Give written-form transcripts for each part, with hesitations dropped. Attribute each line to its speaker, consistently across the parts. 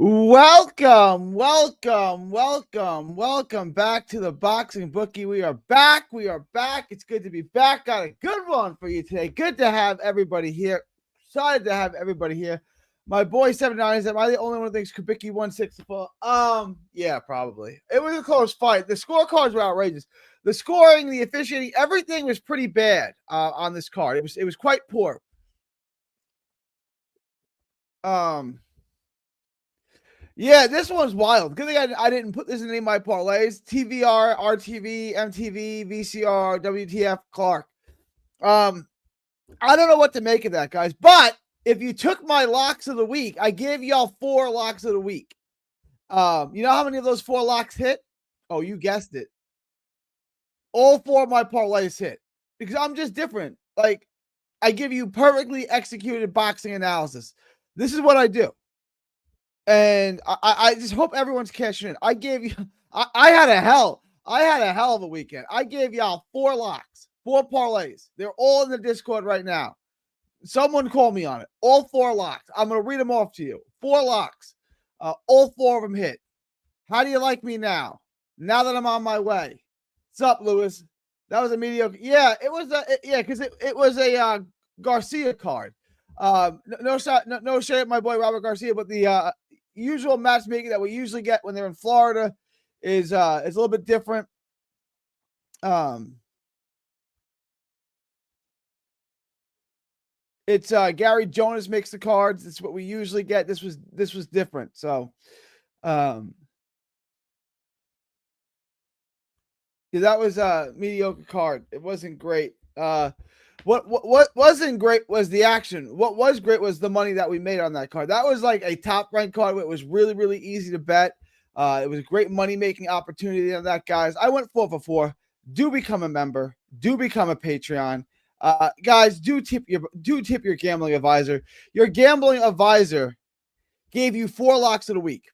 Speaker 1: Welcome back to the Boxing Bookie. We are back. It's good to be back. Got a good one for you today. Good to have everybody here. Excited to have everybody here. My boy 79 am I the only one who thinks Kubicki won 6-4? Yeah, probably. It was a close fight. The scorecards were outrageous. The scoring, the officiating, everything was pretty bad on this card. It was quite poor. Yeah, this one's wild. Good thing I didn't put this in any of my parlays. TVR, RTV, MTV, VCR, WTF, Clark. I don't know what to make of that, guys. But if you took my locks of the week, I gave y'all 4 locks of the week. You know how many of those 4 locks hit? Oh, you guessed it. All 4 of my parlays hit because I'm just different. Like, I give you perfectly executed boxing analysis. This is what I do. And I just hope everyone's cashing in. I gave you, I had a hell of a weekend. I gave y'all 4 locks, 4 parlays. They're all in the Discord right now. Someone call me on it. All 4 locks. I'm going to read them off to you. 4 locks. All 4 of them hit. How do you like me now? Now that I'm on my way. What's up, Lewis? That was a mediocre. Yeah, it was because it was a Garcia card. No shade at my boy Robert Garcia, but the usual matchmaking that we usually get when they're in Florida is a little bit different. It's Gary Jonas makes the cards. It's what we usually get. This was different. So yeah, that was a mediocre card. It wasn't great. What wasn't great was the action. What was great was the money that we made on that card. That was like a top ranked card. It was really, really easy to bet. It was a great money making opportunity on that, guys. I went 4 for 4. Do become a member. Do become a Patreon. Guys, do tip your gambling advisor. Your gambling advisor gave you 4 locks of the week.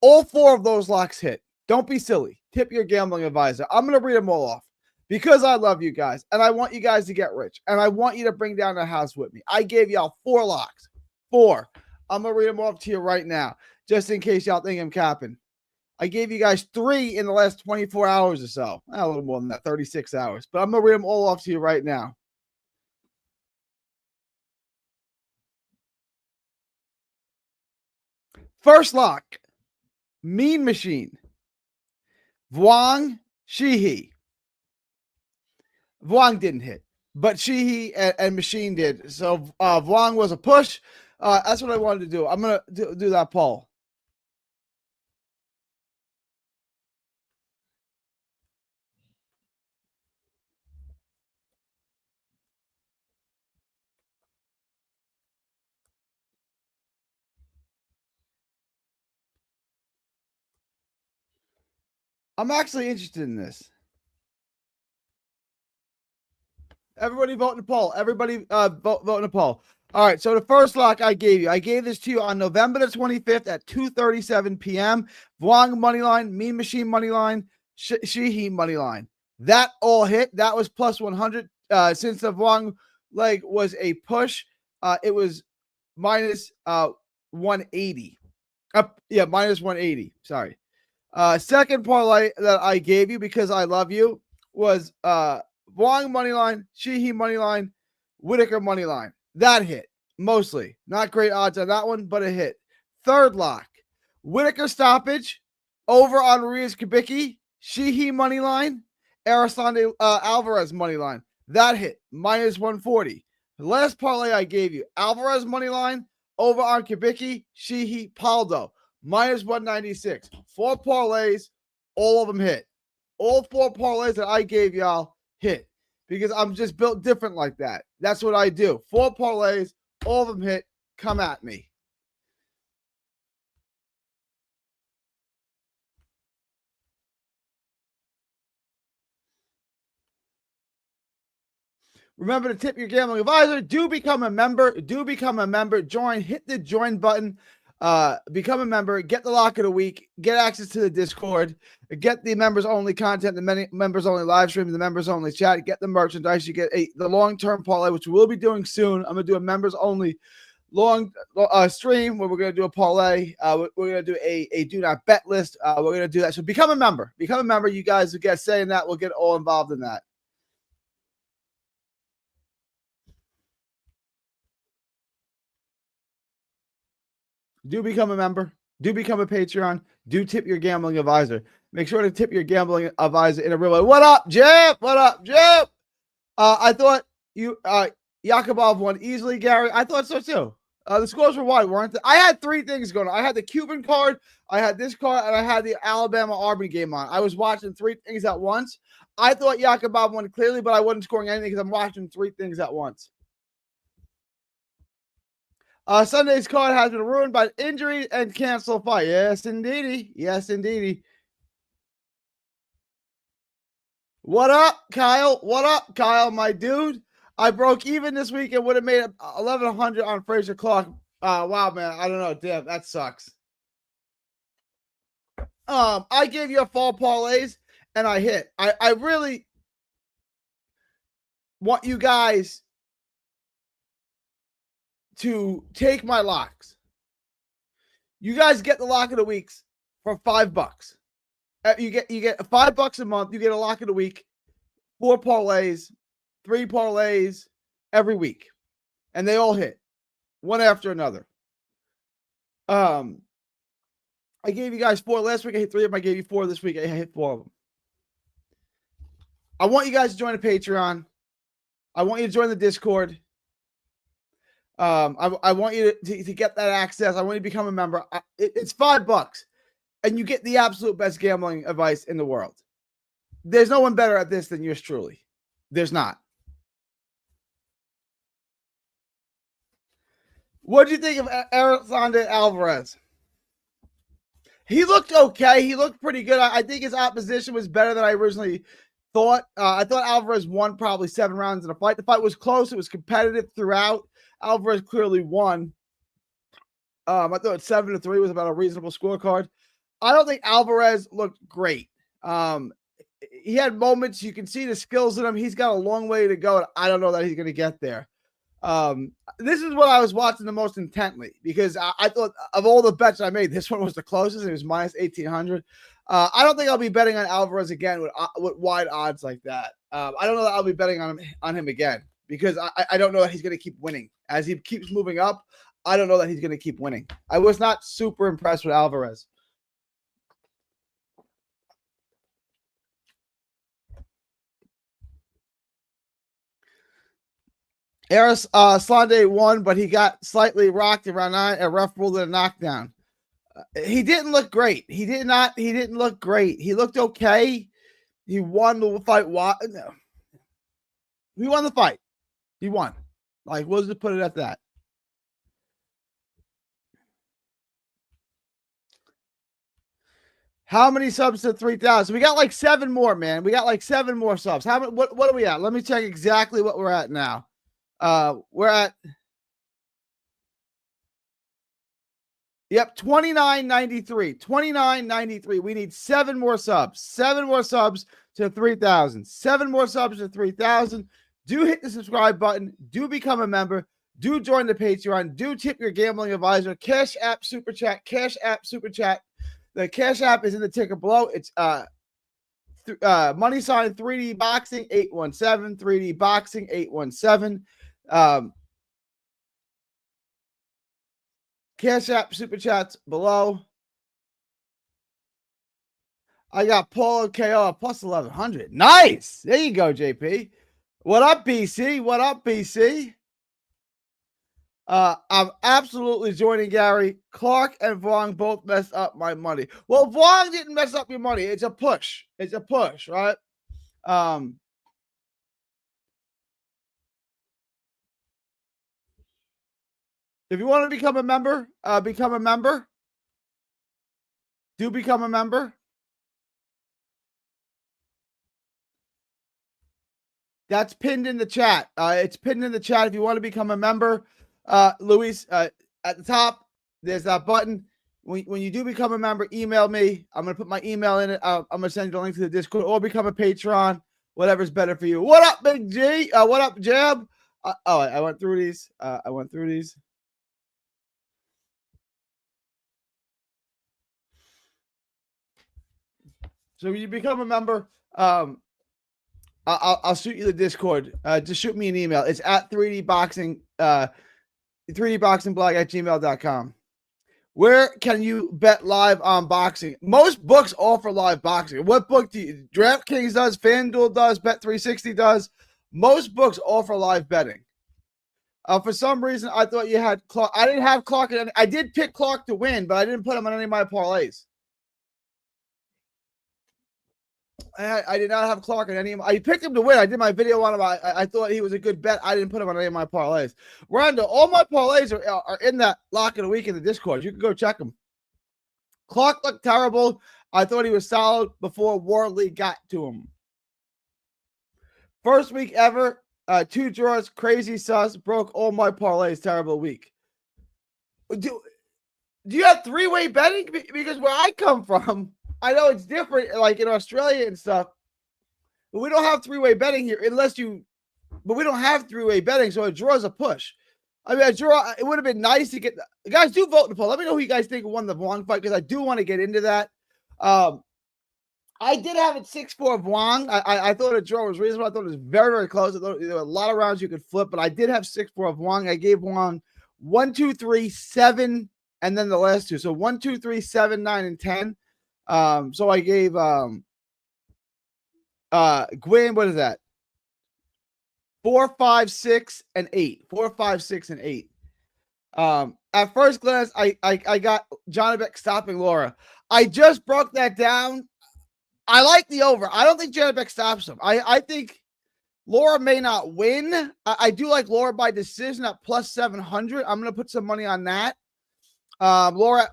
Speaker 1: All 4 of those locks hit. Don't be silly. Tip your gambling advisor. I'm going to read them all off. Because I love you guys, and I want you guys to get rich, and I want you to bring down the house with me. I gave y'all 4 locks. 4. I'm going to read them off to you right now, just in case y'all think I'm capping. I gave you guys 3 in the last 24 hours or so. A little more than that, 36 hours. But I'm going to read them all off to you right now. First lock, Mean Machine. Vuong Shihi. Vuong didn't hit, but Sheehy and Machine did. So Vuong was a push. That's what I wanted to do. I'm going to do that poll. I'm actually interested in this. Everybody vote in the poll. Everybody vote in the poll. All right, so the first lock I gave you. I gave this to you on November the 25th at 2:37 p.m. Vuong money line, Mean Machine money line, Sheehy money line. That all hit. That was plus 100. Since the Vuong leg was a push, it was minus 180. Minus 180. Sorry. Second parlay that I gave you because I love you was Vuong money line, Sheehy money line, Whitaker money line. That hit mostly. Not great odds on that one, but it hit. Third lock, Whitaker stoppage over on Ruiz Kubicki, Sheehy money line, Aristande Alvarez money line. That hit minus 140. The last parlay I gave you, Alvarez money line over on Kubicki, Sheehy, Paldo minus 196. 4 parlays, all of them hit. All 4 parlays that I gave y'all hit because I'm just built different like that. That's what I do. 4 parlays, all of them hit. Come at me. Remember to tip your gambling advisor. Do become a member. Join. Hit the join button. Become a member. Get the lock of the week. Get access to the Discord. Get the members only content. The members only live stream. The members only chat. Get the merchandise. You get the long term parlay, which we'll be doing soon. I'm gonna do a members only long stream where we're going to do a parlay. We're going to do a do not bet list. We're going to do that. So become a member. Become a member. You guys will get saying that. We'll get all involved in that. Do become a member. Do become a Patreon. Do tip your gambling advisor. Make sure to tip your gambling advisor in a real way. What up, Jim? What up, Jim? I thought Yakubov won easily, Gary. I thought so too. The scores were wide, weren't they? I had three things going on. I had the Cuban card, I had this card, and I had the Alabama-Auburn game on. I was watching three things at once. I thought Yakubov won clearly, but I wasn't scoring anything because I'm watching three things at once. Sunday's card has been ruined by injury and cancel fight. Yes, indeedy. Yes, indeedy. What up, Kyle? What up, Kyle, my dude? I broke even this week and would have made 1,100 on Fraser Clark. Wow, man. I don't know. Damn, that sucks. I gave you a fall parlays and I hit. I really want you guys to take my locks. You guys get the lock of the weeks for $5. You get $5 a month. You get a lock of the week, 4 parlays, 3 parlays every week, and they all hit one after another. I gave you guys 4 last week. I hit 3 of them. I gave you 4 this week. I hit 4 of them. I want you guys to join the Patreon. I want you to join the Discord. I want you to get that access. I want you to become a member. It's $5, and you get the absolute best gambling advice in the world. There's no one better at this than yours truly. There's not. What do you think of Alexander Alvarez? He looked okay. He looked pretty good. I think his opposition was better than I originally thought. I thought Alvarez won probably 7 rounds in the fight. The fight was close. It was competitive throughout. Alvarez clearly won. I thought 7-3 was about a reasonable scorecard. I don't think Alvarez looked great. He had moments. You can see the skills in him. He's got a long way to go. And I don't know that he's going to get there. This is what I was watching the most intently because I thought of all the bets I made, this one was the closest. It was minus 1,800. I don't think I'll be betting on Alvarez again with wide odds like that. I don't know that I'll be betting on him again because I don't know that he's going to keep winning. As he keeps moving up, I don't know that he's going to keep winning. I was not super impressed with Alvarez. Eris Slande won, but he got slightly rocked around 9. A ref ruled it a knockdown. He didn't look great. He didn't look great. He looked okay. He won the fight. No. He won the fight. He won. Like, we'll just put it at that. How many subs to 3,000? We got like 7 more, man. We got like 7 more subs. What are we at? Let me check exactly what we're at now. We're at 29.93. 29.93. We need 7 more subs. 7 more subs to 3,000. 7 more subs to 3,000. Do hit the subscribe button. Do become a member. Do join the Patreon. Do tip your gambling advisor. Cash App Super Chat. Cash App Super Chat. The Cash App is in the ticker below. It's money sign 3D Boxing 817. 3D Boxing 817. Cash App Super Chats below. I got Paul KO at plus 1,100. Nice. There you go, JP. What up, BC? What up, BC? I'm absolutely joining Gary. Clark and Vaughn both messed up my money. Well, Vaughn didn't mess up your money. It's a push. It's a push, right? If you want to become a member, become a member. Do become a member. That's pinned in the chat. It's pinned in the chat. If you want to become a member, Luis, at the top, there's that button. When you do become a member, email me. I'm going to put my email in it. I'm going to send you the link to the Discord or become a Patreon, whatever's better for you. What up, Big G? What up, Jab? I went through these. So when you become a member, I'll shoot you the Discord. Just shoot me an email. It's at 3dboxing, 3dboxingblog at gmail.com. Where can you bet live on boxing? Most books offer live boxing. What book do you? DraftKings does, FanDuel does, Bet360 does. Most books offer live betting. For some reason, I thought you had Clark. I didn't have Clark. I did pick Clark to win, but I didn't put him on any of my parlays. I did not have Clark in any of my. I picked him to win. I did my video on him. I thought he was a good bet. I didn't put him on any of my parlays. Rhonda, all my parlays are in that lock of the week in the Discord. You can go check them. Clark looked terrible. I thought he was solid before Wardley got to him. First week ever, 2 draws, crazy sus, broke all my parlays. Terrible week. Do you have 3-way betting? Because where I come from, I know it's different, like in Australia and stuff, but we don't have 3-way betting here but we don't have 3-way betting, so a draw is a push. I mean, a draw, it would have been nice to get, guys, do vote in the poll. Let me know who you guys think won the Wong fight, because I do want to get into that. I did have it 6-4 Wong. I thought a draw was reasonable. I thought it was very, very close. I thought there were a lot of rounds you could flip, but I did have 6-4 Wong. I gave Wong 1, 2, 3, 7, and then the last two. So 1, 2, 3, 7, 9, and 10. So I gave Gwyn, what is that? 4, 5, 6, and 8. 4, 5, 6, and 8. At first glance, I got Janibek stopping Laura. I just broke that down. I like the over. I don't think Janibek stops him. I think Laura may not win. I do like Laura by decision at plus 700. I'm going to put some money on that. Laura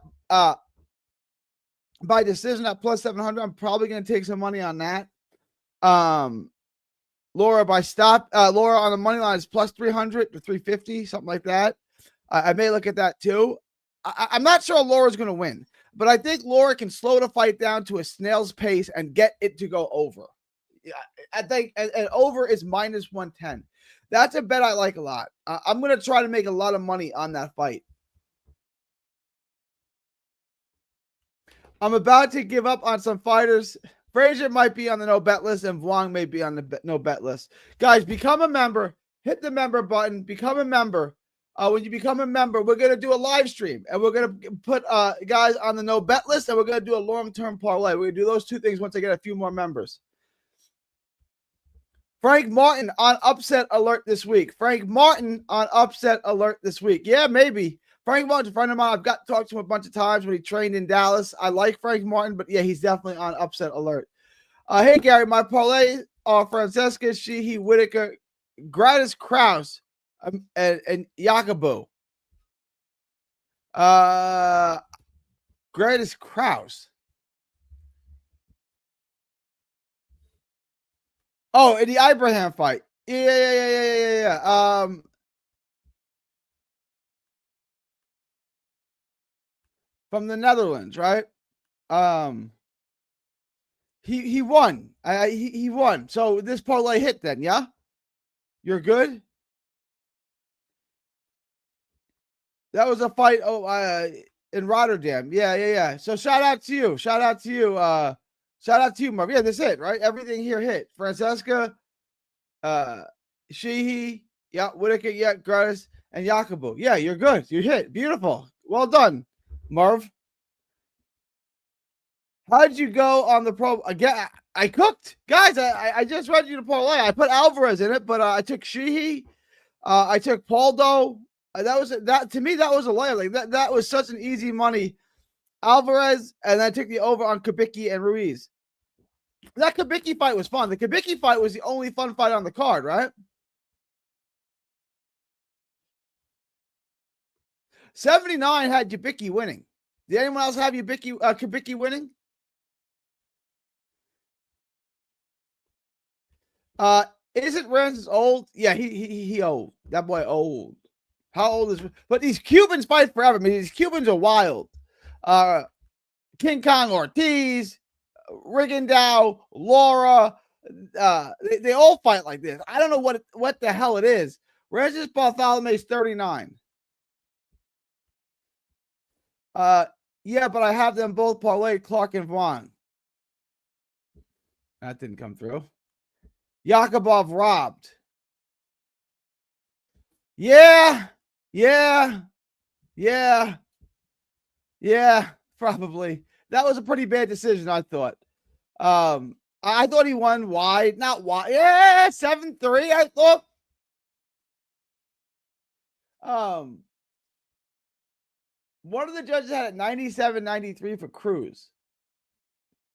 Speaker 1: by decision at plus 700. I'm probably going to take some money on that. Laura by stop. Laura on the money line is plus 300 to 350, something like that. I may look at that too. I'm not sure Laura's going to win, but I think Laura can slow the fight down to a snail's pace and get it to go over. I think and over is minus 110. That's a bet I like a lot. I'm going to try to make a lot of money on that fight. I'm about to give up on some fighters. Frazier might be on the no bet list, and Vuong may be on the no bet list. Guys, become a member. Hit the member button. Become a member. When you become a member, we're going to do a live stream, and we're going to put guys on the no bet list, and we're going to do a long-term parlay. We're going to do those two things once I get a few more members. Frank Martin on upset alert this week. Frank Martin on upset alert this week. Yeah, maybe. Frank Martin's a friend of mine. I've got to talk to him a bunch of times when he trained in Dallas. I like Frank Martin, but yeah, he's definitely on upset alert. Hey, Gary, my parlay are Francesca, Sheehy, Whitaker, Gradis Kraus, and Jacobo. Gradis Kraus. Oh, in the Abraham fight. Yeah. From the Netherlands, right? He won. He won. So this parlay hit then, yeah? You're good? That was a fight in Rotterdam. Yeah. So shout out to you. Shout out to you, Marv. Yeah, that's it, right? Everything here hit. Francesca, Sheehy, yeah, Whitaker, yeah, Gradis, and Jacobo. Yeah, you're good. You hit. Beautiful. Well done, Marv. How'd you go on the pro? Again, I cooked. Guys, I just read you the parlay. I put Alvarez in it, but I took Sheehy. I took Paldo. That to me, that was a layup. Like that was such an easy money. Alvarez, and then I took the over on Kubicki and Ruiz. That Kubicki fight was fun. The Kubicki fight was the only fun fight on the card, right? 79 had Kubicki winning. Did anyone else have Kubicki winning? Isn't Rances old? Yeah, he old. That boy old. How old is? But these Cubans fight forever. I mean, these Cubans are wild. King Kong Ortiz, Rigondeaux, Laura, they all fight like this. I don't know what the hell it is. Regis Bartholomew is 39. Yeah, but I have them both parlay Clark and Vaughn. That didn't come through. Yakubov robbed. Yeah. Probably. That was a pretty bad decision, I thought. I thought he won wide, not wide. Yeah, 7-3, I thought. One of the judges had it 97-93 for Cruz.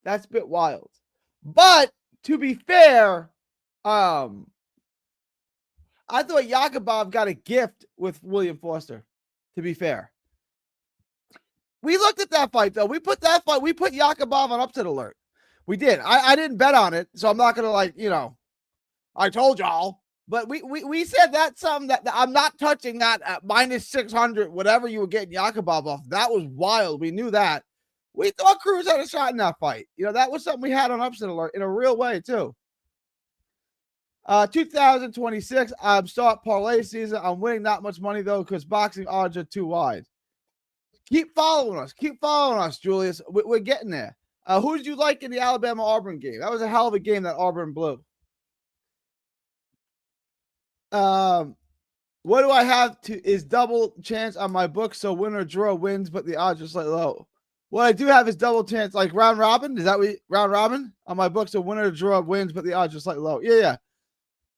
Speaker 1: That's a bit wild. But to be fair, I thought Yakubov got a gift with William Foster, to be fair. We looked at that fight, though. We put Yakubov on upset alert. We did. I didn't bet on it, so I'm not going to, I told y'all. But we said that's something that I'm not touching that at minus 600, whatever you were getting Yakubov off. That was wild. We knew that. We thought Cruz had a shot in that fight. That was something we had on upset alert in a real way, too. 2026, I'm start parlay season. I'm winning not much money, though, because boxing odds are too wide. Keep following us, Julius. We're getting there. Who did you like in the Alabama-Auburn game? That was a hell of a game that Auburn blew. What do I have is double chance on my book, so win or draw wins, but the odds are slightly low. What I do have is double chance, like round robin. Is that what round robin on my book? So winner or draw wins, but the odds are slightly low. Yeah.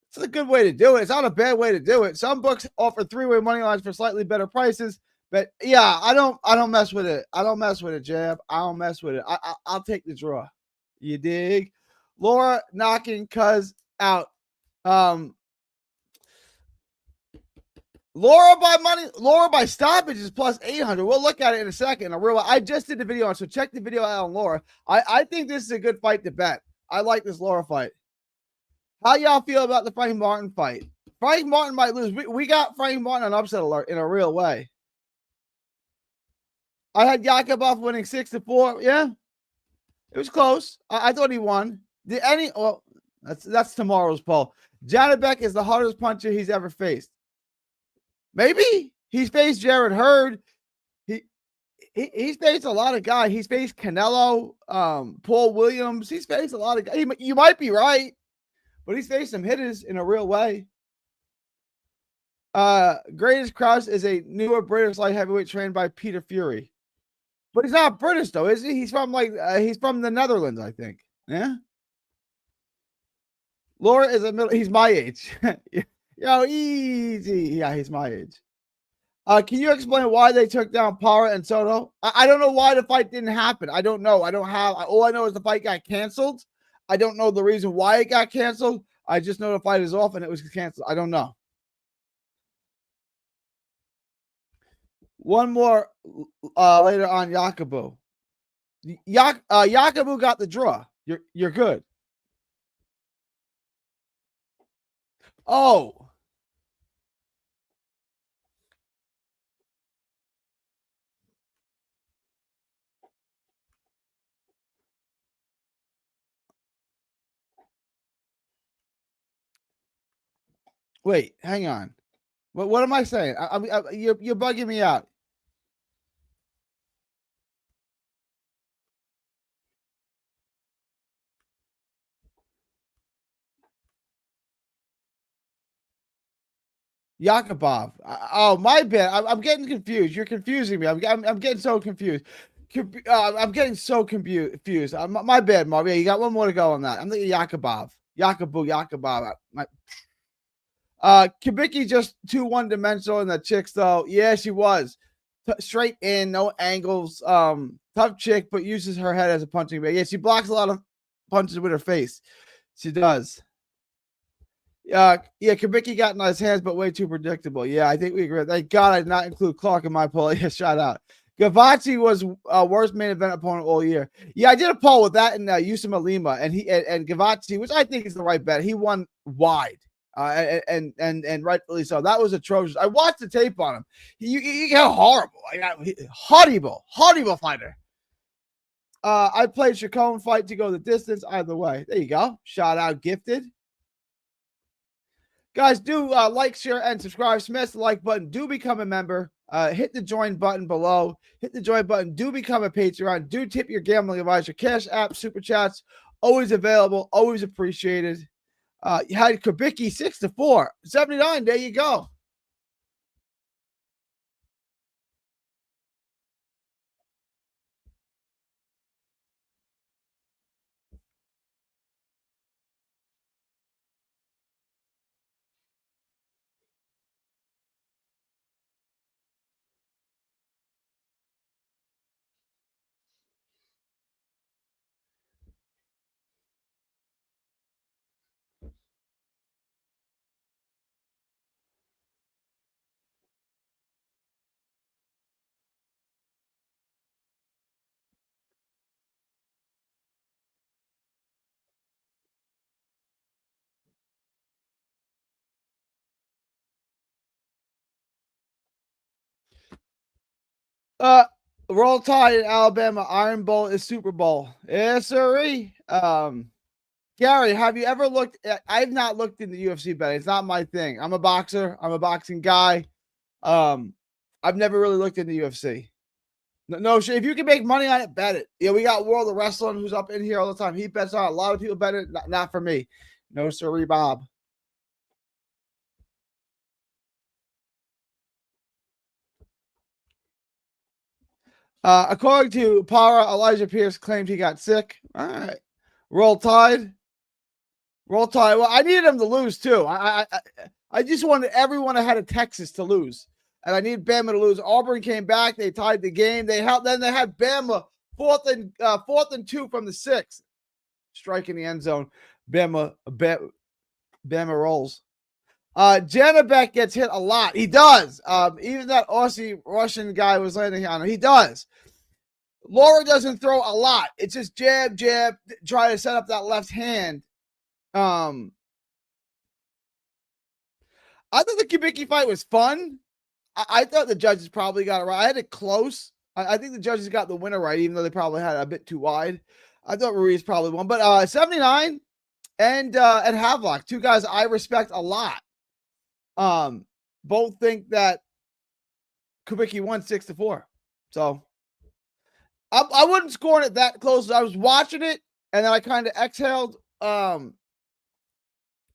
Speaker 1: It's a good way to do it. It's not a bad way to do it. Some books offer three-way money lines for slightly better prices, but yeah, I don't mess with it. I don't mess with it, Jab. I don't mess with it. I'll take the draw. You dig? Laura knocking Cuz out. Laura by stoppage is plus 800. We'll look at it in a second. I just did the video on, so check the video out on Laura. I think this is a good fight to bet. I like this Laura fight. How y'all feel about the Frank Martin fight? Frank Martin might lose. We got Frank Martin on upset alert in a real way. I had Yakubov winning 6-4. Yeah, it was close. I thought he won. That's tomorrow's poll. Janibek is the hardest puncher he's ever faced. Maybe he's faced Jared Hurd. He's faced a lot of guys. He's faced Canelo, Paul Williams. He's faced a lot of guys. You might be right, but he's faced some hitters in a real way. Greatest Krause is a newer British light heavyweight trained by Peter Fury. But he's not British, though, is he? He's from he's from the Netherlands, I think. Yeah. Laura is he's my age. Yo, easy. Yeah, he's my age. Can you explain why they took down Parra and Soto? I don't know why the fight didn't happen. I don't know. All I know is the fight got canceled. I don't know the reason why it got canceled. I just know the fight is off and it was canceled. I don't know. One more later on Yakubu. Yakubu got the draw. You're good. Oh. Wait, hang on. What am I saying? You're bugging me out. Yakubov. Oh, my bad. I'm getting confused. You're confusing me. I'm getting so confused. I'm getting so confused. My bad, Mark. Yeah, you got one more to go on that. I'm thinking Yakubov. Yakubov. Kubicki just too one-dimensional in the chicks, though. Yeah, she was. Straight in, no angles. Tough chick, but uses her head as a punching bag. Yeah, she blocks a lot of punches with her face. She does. Yeah, Kubicki got in his hands, but way too predictable. Yeah, I think we agree. Thank God I did not include Clark in my poll. Yeah, shout out. Gavazzi was worst main event opponent all year. Yeah, I did a poll with that and Yusuf Lima, and Gavazzi, which I think is the right bet. He won wide, and rightfully so. That was atrocious. I watched the tape on him. He got horrible. Horrible fighter. I played Chacon fight to go the distance. Either way, there you go. Shout out, gifted. Guys, do like, share, and subscribe. Smash the like button. Do become a member. Hit the join button below. Hit the join button. Do become a Patreon. Do tip your gambling advisor. Cash app, super chats, Always available, always appreciated. You had Kubicki 6-4, 79. There you go. Uh, Roll Tide in Alabama. Iron Bowl is Super Bowl. Yes, sirree. Gary, have you ever looked I've not looked in the UFC betting. It's not my thing. I'm a boxer. I'm a boxing guy. I've never really looked into UFC. No, if you can make money on it, bet it. Yeah, we got World of Wrestling who's up in here all the time. He bets on it. A lot of people bet it. Not for me. No, sirree, Bob. According to Para, Elijah Pierce claimed he got sick. All right. Roll Tide. Roll Tide. Well, I needed him to lose too. I just wanted everyone ahead of Texas to lose, and I need Bama to lose. Auburn came back. They tied the game. Then they had Bama fourth and 2 from the 6, strike in the end zone. Bama rolls. Janabek gets hit a lot. He does. Even that Aussie Russian guy was landing on him. He does. Laura doesn't throw a lot. It's just jab, try to set up that left hand. I thought the Kubicki fight was fun. I thought the judges probably got it right. I had it close. I think the judges got the winner right, even though they probably had it a bit too wide. I thought Ruiz probably won. But 79 and Havelock, two guys I respect a lot. Both think that Kubicki won 6-4. So I wouldn't score it that close. I was watching it, and then I kind of exhaled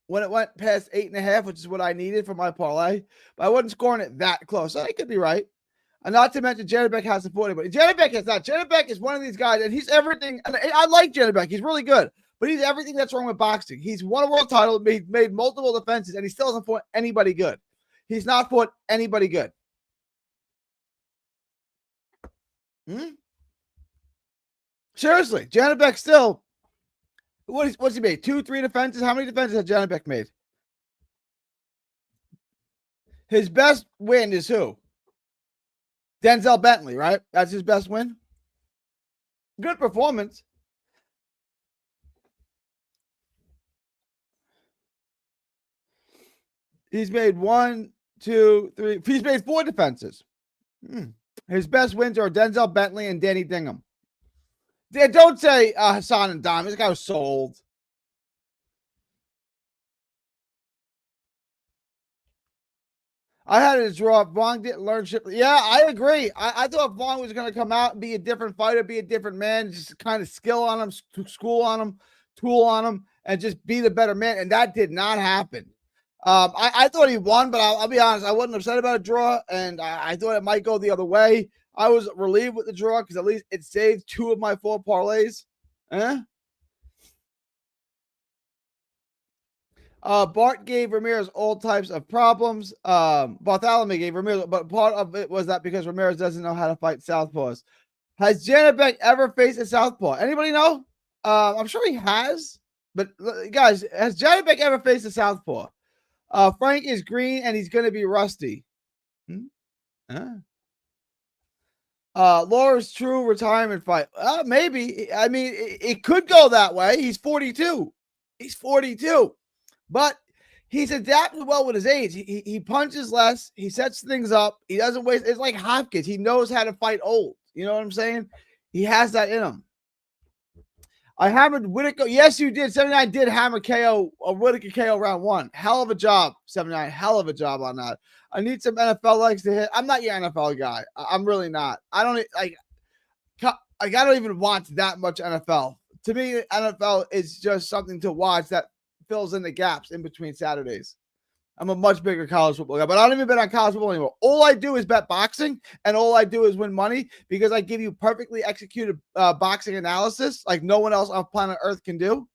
Speaker 1: when it went past 8.5, which is what I needed for my parlay. But I wasn't scoring it that close. So I could be right. And not to mention, Janabek has supported, but Janabek is not. Janabek is one of these guys, and he's everything. And I like Janabek. He's really good, but he's everything that's wrong with boxing. He's won a world title, made multiple defenses, and he still hasn't fought anybody good. He's not fought anybody good. Seriously, Janabek still. What's he made? 2-3 defenses? How many defenses has Janabek made? His best win is who? Denzel Bentley, right? That's his best win. Good performance. He's made 1, 2, 3. He's made 4 defenses. His best wins are Denzel Bentley and Danny Dingham. Don't say Hassan and Dom. This guy was sold. I had it draw. Vaughn didn't learn shit. Yeah, I agree. I thought Vaughn was going to come out and be a different fighter, be a different man, just kind of skill on him, school on him, tool on him, and just be the better man. And that did not happen. I thought he won, but I'll be honest. I wasn't upset about a draw, and I thought it might go the other way. I was relieved with the draw because at least it saved 2 of my 4 parlays. Bart gave Ramirez all types of problems. Bartholomew gave Ramirez, but part of it was that because Ramirez doesn't know how to fight southpaws. Has Janabek ever faced a southpaw? Anybody know? I'm sure he has, but guys, has Janabek ever faced a southpaw? Frank is green and he's going to be rusty. Laura's true retirement fight. Maybe. I mean, it could go that way. He's 42. But he's adapted well with his age. He punches less. He sets things up. He doesn't waste. It's like Hopkins. He knows how to fight old. You know what I'm saying? He has that in him. I hammered Whitaker. Yes, you did. 79 did hammer KO, a Whitaker KO round 1. Hell of a job, 79. Hell of a job on that. I need some NFL legs to hit. I'm not your NFL guy. I'm really not. I don't even want that much NFL to me, NFL is just something to watch that fills in the gaps in between Saturdays. I'm a much bigger college football guy, but I don't even bet on college football anymore. All I do is bet boxing, and all I do is win money because I give you perfectly executed boxing analysis like no one else on planet Earth can do.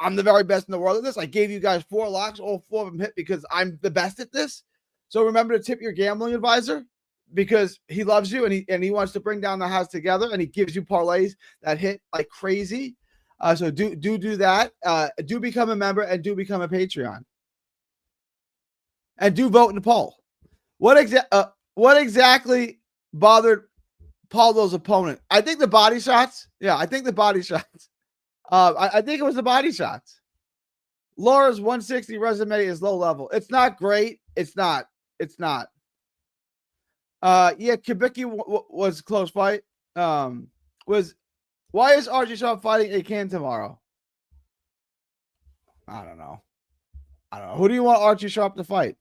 Speaker 1: I'm the very best in the world at this. I gave you guys 4 locks. All 4 of them hit because I'm the best at this. So remember to tip your gambling advisor because he loves you and he wants to bring down the house together, and he gives you parlays that hit like crazy. So do that. Do become a member and do become a Patreon. And do vote in the poll. What exactly bothered Paulo's opponent? I think the body shots. Yeah, I think the body shots. I think it was the body shots. Laura's 160 resume is low level. It's not great. It's not. Yeah, Kubicki was a close fight. Why is RG Shaw fighting a can tomorrow? I don't know. Who do you want Archie Sharp to fight?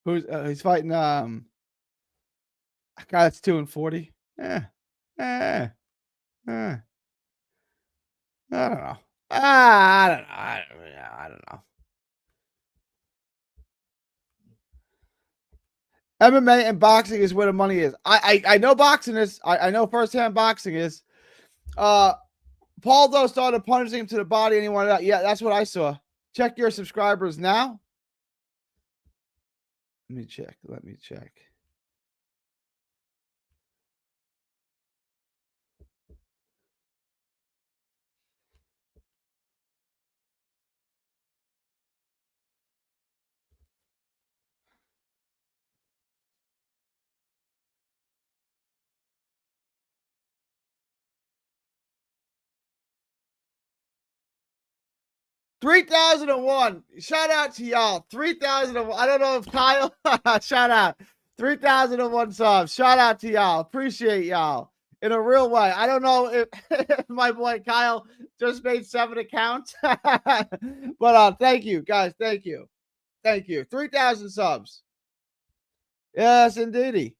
Speaker 1: He's fighting a guy that's 2-40. I don't know. I don't know. MMA and boxing is where the money is. I know boxing is. I know firsthand boxing is. Paul though started punishing him to the body and he wanted out. Yeah, that's what I saw. Check your subscribers now. Let me check. $3,001. Shout out to y'all. 3,001. I don't know if Kyle. Shout out. 3,001 subs. Shout out to y'all. Appreciate y'all in a real way. I don't know if my boy Kyle just made 7 accounts, but thank you guys. Thank you. 3,000 subs. Yes, indeedy.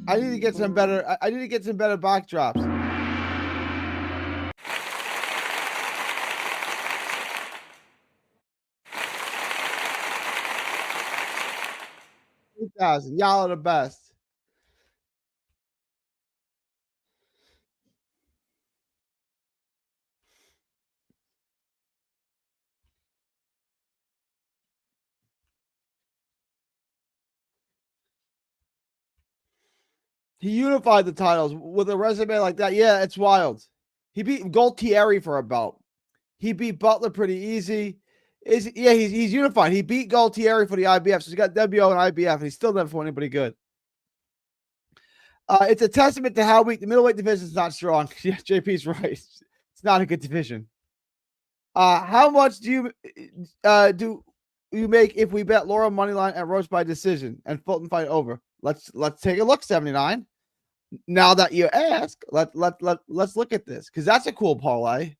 Speaker 1: I need to get some better. I need to get some better backdrops. $2,000. Y'all are the best. He unified the titles with a resume like that. Yeah, it's wild. He beat Gualtieri for a belt. He beat Butler pretty easy. He's unified. He beat Gualtieri for the IBF. So he's got WO and IBF, and he's still never fought anybody good. It's a testament to how weak the middleweight division is not strong. Yeah, JP's right. It's not a good division. How much do you make if we bet Laura moneyline and Roach by decision and Fulton fight over? Let's take a look. 79. Now that you ask, let's look at this because that's a cool parlay.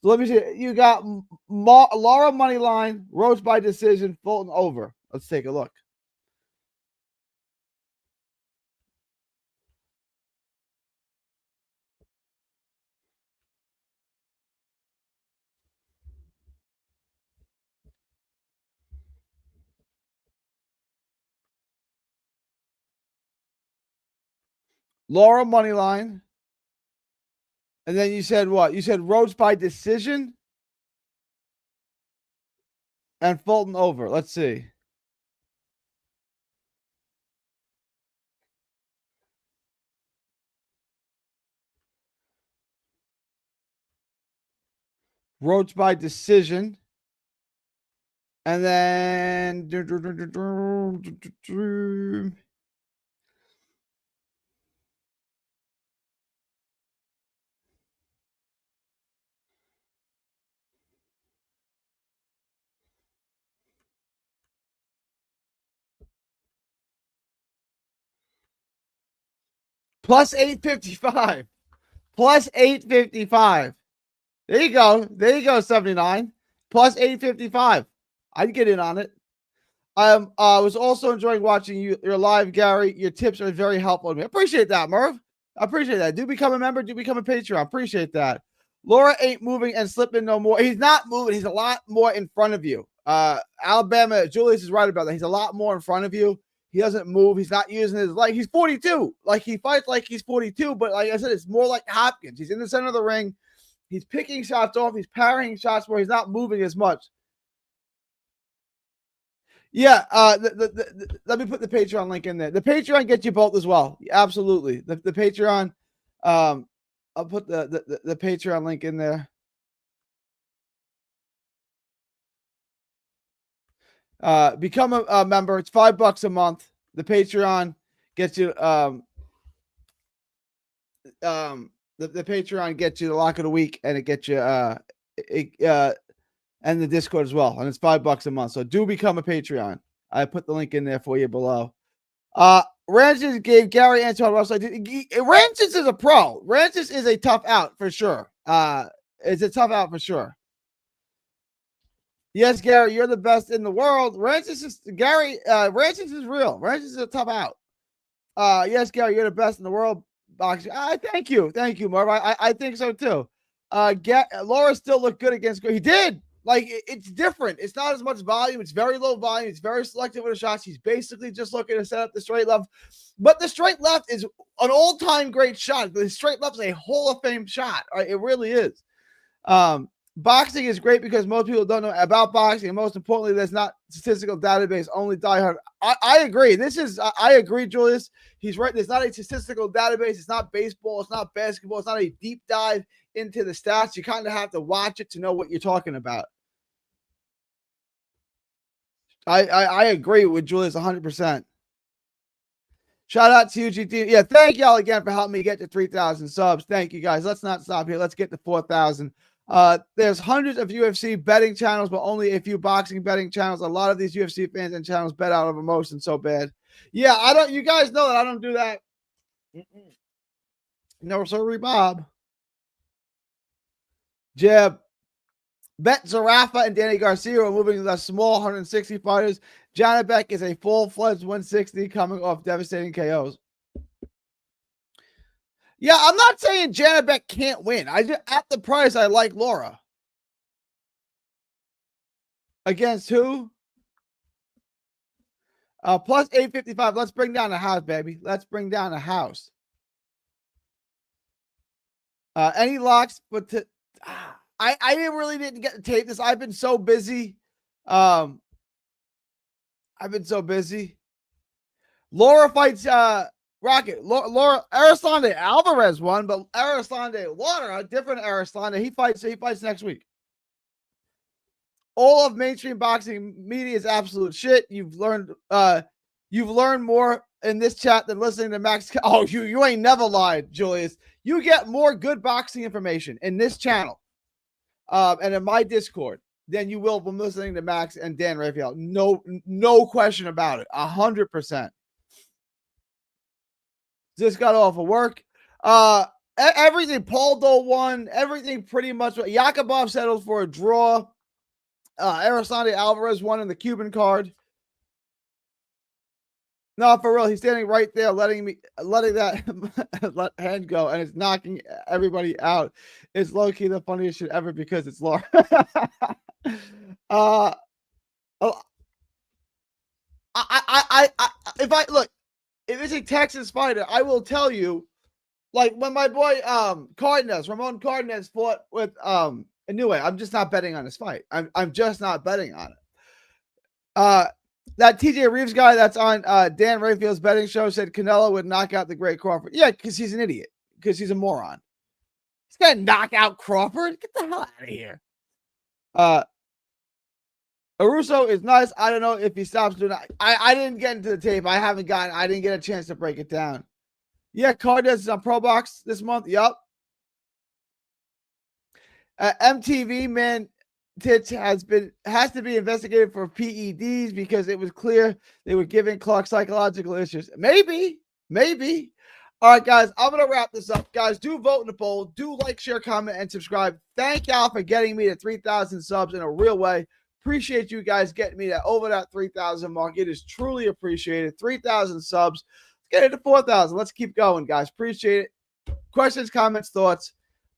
Speaker 1: So let me see. You got Laura money line, Rose by decision, Fulton over. Let's take a look. Laura money line. And then you said what? You said Rhodes by decision and Fulton over. Let's see. Rhodes by decision. And then plus 855. plus 855. There you go. There you go, 79. Plus 855. I'd get in on it. I was also enjoying watching your live, Gary. Your tips are very helpful to me. I appreciate that, Merv. I appreciate that. Do become a member. Do become a Patreon. I appreciate that. Laura ain't moving and slipping no more. He's not moving. He's a lot more in front of you. Alabama, Julius is right about that. He's a lot more in front of you. He doesn't move. He's not using his leg. He's 42. Like, he fights like he's 42, but like I said, it's more like Hopkins. He's in the center of the ring. He's picking shots off. He's parrying shots where he's not moving as much. Yeah, let me put the Patreon link in there. The Patreon gets you both as well. Absolutely. The Patreon, I'll put the Patreon link in there. Become a member. It's $5 a month. The Patreon gets you the Patreon gets you the lock of the week, and it gets you and the Discord as well. And it's $5 a month. So do become a Patreon. I put the link in there for you below. Ranches gave Gary Antoine Russell. Ranches is a pro. Ranches is a tough out for sure. It's a tough out for sure. Yes, Gary, you're the best in the world. Ranches is Ranches is real. Ranches is a tough out. Yes, Gary, you're the best in the world. Boxing. Thank you, Marv. I think so too. Laura still looked good against. He did. Like, it's different. It's not as much volume. It's very low volume. It's very selective with the shots. He's basically just looking to set up the straight left. But the straight left is an all-time great shot. The straight left is a Hall of Fame shot. Right? It really is. Boxing is great because most people don't know about boxing. And most importantly, there's not statistical database, only diehard. I agree. I agree, Julius. He's right. There's not a statistical database. It's not baseball. It's not basketball. It's not a deep dive into the stats. You kind of have to watch it to know what you're talking about. I agree with Julius 100%. Shout out to UGT. Yeah, thank y'all again for helping me get to 3,000 subs. Thank you, guys. Let's not stop here. Let's get to 4,000. There's hundreds of UFC betting channels, but only a few boxing betting channels. A lot of these UFC fans and channels bet out of emotion so bad. Yeah, I don't. You guys know that I don't do that. No, sorry, Bob. Jeb. Bet Zarafa and Danny Garcia are moving to the small 160 fighters. Janabek is a full-fledged 160 coming off devastating KOs. Yeah, I'm not saying Janabek can't win. At the price, I like Laura. Against who? Plus 855. Let's bring down the house, baby. Let's bring down the house. Any locks? But I really didn't get to tape this. I've been so busy. Laura fights Rocket. Laura Arislande Alvarez won, but Arislande Laura, a different Arislande. He fights next week. All of mainstream boxing media is absolute shit. You've learned more in this chat than listening to Max. Oh, you ain't never lied, Julius. You get more good boxing information in this channel. And in my Discord, than you will from listening to Max and Dan Raphael. No question about it. 100%. Just got off of work. Everything. Paul Dole won. Everything pretty much. Yakubov settled for a draw. Arislande Alvarez won in the Cuban card. No, for real. He's standing right there, letting that hand go, and it's knocking everybody out. It's low key the funniest shit ever because it's Laura. If it's a Texas fighter, I will tell you, like when my boy Ramon Cardenas fought with Inoue, I'm just not betting on this fight. I'm just not betting on it. That TJ Reeves guy that's on Dan Raphael's betting show said Canelo would knock out the great Crawford. Yeah, because he's an idiot. Because he's a moron. He's going to knock out Crawford? Get the hell out of here. Aruso is nice. I don't know if he stops doing that. I didn't get into the tape. I didn't get a chance to break it down. Yeah, Cardenas is on Probox this month. Yup. MTV, man, Tits has to be investigated for PEDs because it was clear they were giving Clark psychological issues. Maybe. All All right, guys, I'm going to wrap this up. Guys, do vote in the poll. Do like, share, comment, and subscribe. Thank y'all for getting me to 3,000 subs in a real way. Appreciate you guys getting me over that 3,000 mark. It is truly appreciated. 3,000 subs. Let's get it to 4,000. Let's keep going, guys. Appreciate it. Questions, comments, thoughts.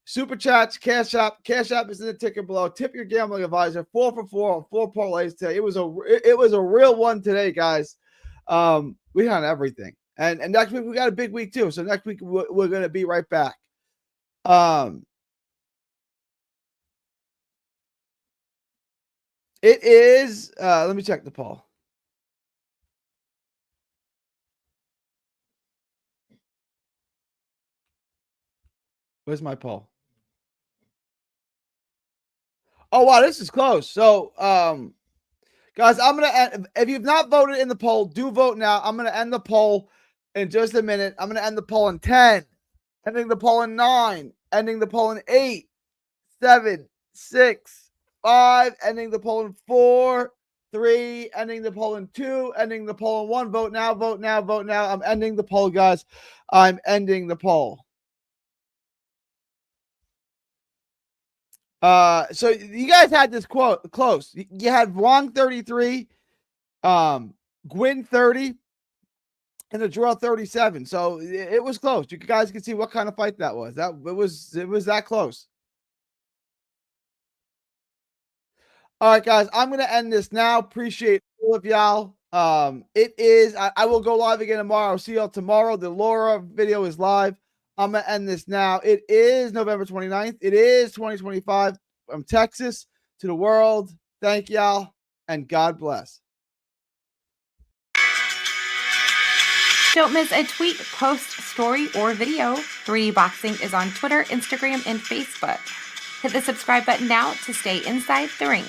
Speaker 1: Super chats, Cash App. Cash App is in the ticker below. Tip your gambling advisor. 4 for 4 on 4 parlays today. It was a real one today, guys. We had everything. And next week we got a big week too. So next week we're going to be right back. It is. Let me check the poll. Where's my poll? Oh wow, this is close. So guys, I'm gonna end, if you've not voted in the poll, do vote now. I'm gonna end the poll in just a minute. I'm gonna end the poll in 10, ending the poll in 9, ending the poll in 8, 7, 6, 5, ending the poll in 4, 3, ending the poll in 2, ending the poll in 1. Vote now, vote now, vote now. I'm ending the poll, guys. I'm ending the poll. So you guys had this quote close. You had Wong 33, Gwyn 30, and the draw 37. So it was close. You guys can see what kind of fight that was. It was that close. All right, guys, I'm gonna end this now. Appreciate all of y'all. It is. I will go live again tomorrow. See y'all tomorrow. The Laura video is live. I'm gonna end this now. It is November 29th. It is 2025. From Texas to the world. Thank y'all, and God bless.
Speaker 2: Don't miss a tweet, post, story, or video. 3D Boxing is on Twitter, Instagram, and Facebook. Hit the subscribe button now to stay inside the ring.